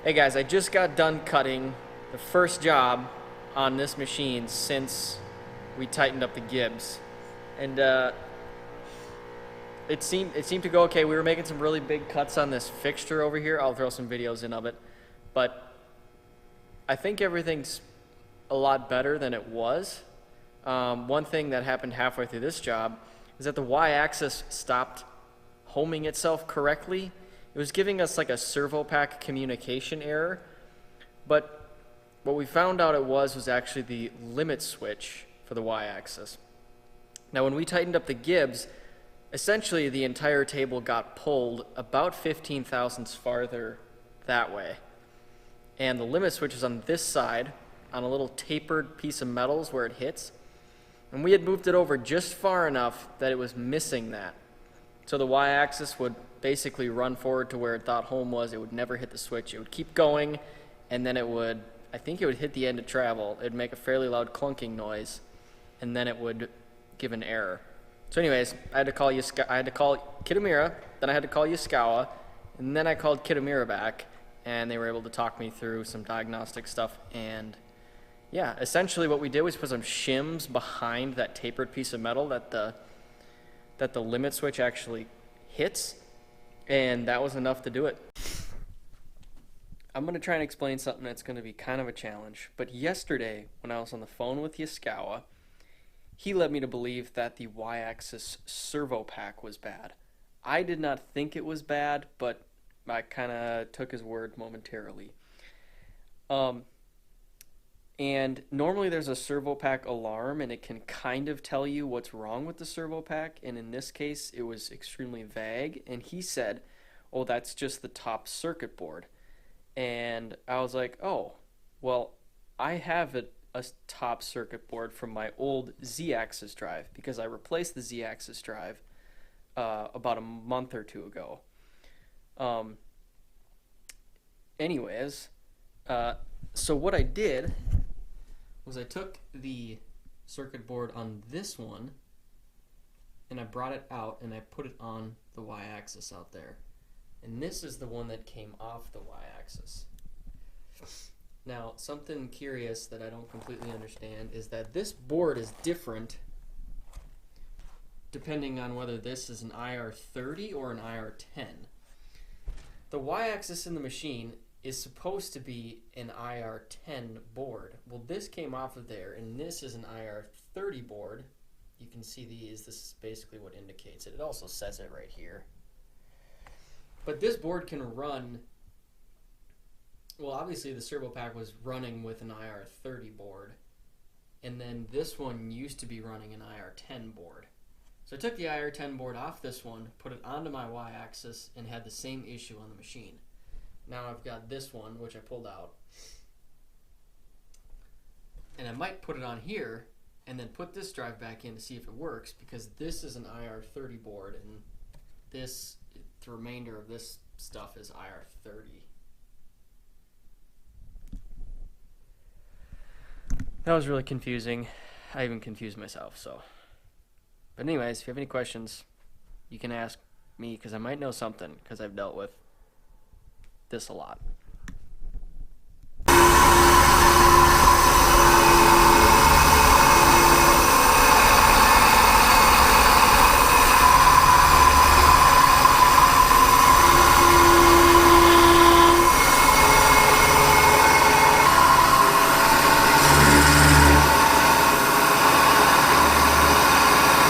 Hey guys, I just got done cutting the first job on this machine since we tightened up the Gibs, and it seemed to go okay. We were making some really big cuts on this fixture over here. I'll throw some videos in of it, but I think everything's a lot better than it was. One thing that happened halfway through this job is that the Y-axis stopped homing itself correctly. It was giving us like a servo pack communication error, but what we found out it was actually the limit switch for the Y-axis. Now when we tightened up the Gibs, essentially the entire table got pulled about 15 thousandths farther that way. And the limit switch is on this side, on a little tapered piece of metals where it hits. And we had moved it over just far enough that it was missing that. So the Y-axis would basically run forward to where it thought home was. It would never hit the switch. It would keep going, and then it would, I think it would hit the end of travel. It would make a fairly loud clunking noise, and then it would give an error. So anyways, I had to call Kitamura, then I had to call Yaskawa, and then I called Kitamura back, and they were able to talk me through some diagnostic stuff. And yeah, essentially what we did was put some shims behind that tapered piece of metal that the limit switch actually hits, and that was enough to do it. I'm going to try and explain something that's going to be kind of a challenge, but yesterday when I was on the phone with Yaskawa, he led me to believe that the Y-axis servo pack was bad. I did not think it was bad, but I kind of took his word momentarily. And normally there's a servo pack alarm, and it can kind of tell you what's wrong with the servo pack, and in this case it was extremely vague, and he said, oh, that's just the top circuit board. And I was like, oh, well, I have a top circuit board from my old Z-axis drive, because I replaced the Z-axis drive about a month or two ago. So what I did was I took the circuit board on this one and I brought it out and I put it on the Y-axis out there. And this is the one that came off the Y-axis. Now, something curious that I don't completely understand is that this board is different depending on whether this is an IR30 or an IR10. The Y-axis in the machine is supposed to be an IR10 board. Well, this came off of there, and this is an IR30 board. You can see these. This is basically what indicates it. It also says it right here. But this board can run, well, obviously the servo pack was running with an IR30 board, and then this one used to be running an IR10 board. So I took the IR10 board off this one, put it onto my Y-axis, and had the same issue on the machine. Now I've got this one, which I pulled out. And I might put it on here and then put this drive back in to see if it works, because this is an IR30 board and this, the remainder of this stuff is IR30. That was really confusing. I even confused myself, so. But anyways, if you have any questions, you can ask me, because I might know something, because I've dealt with this a lot.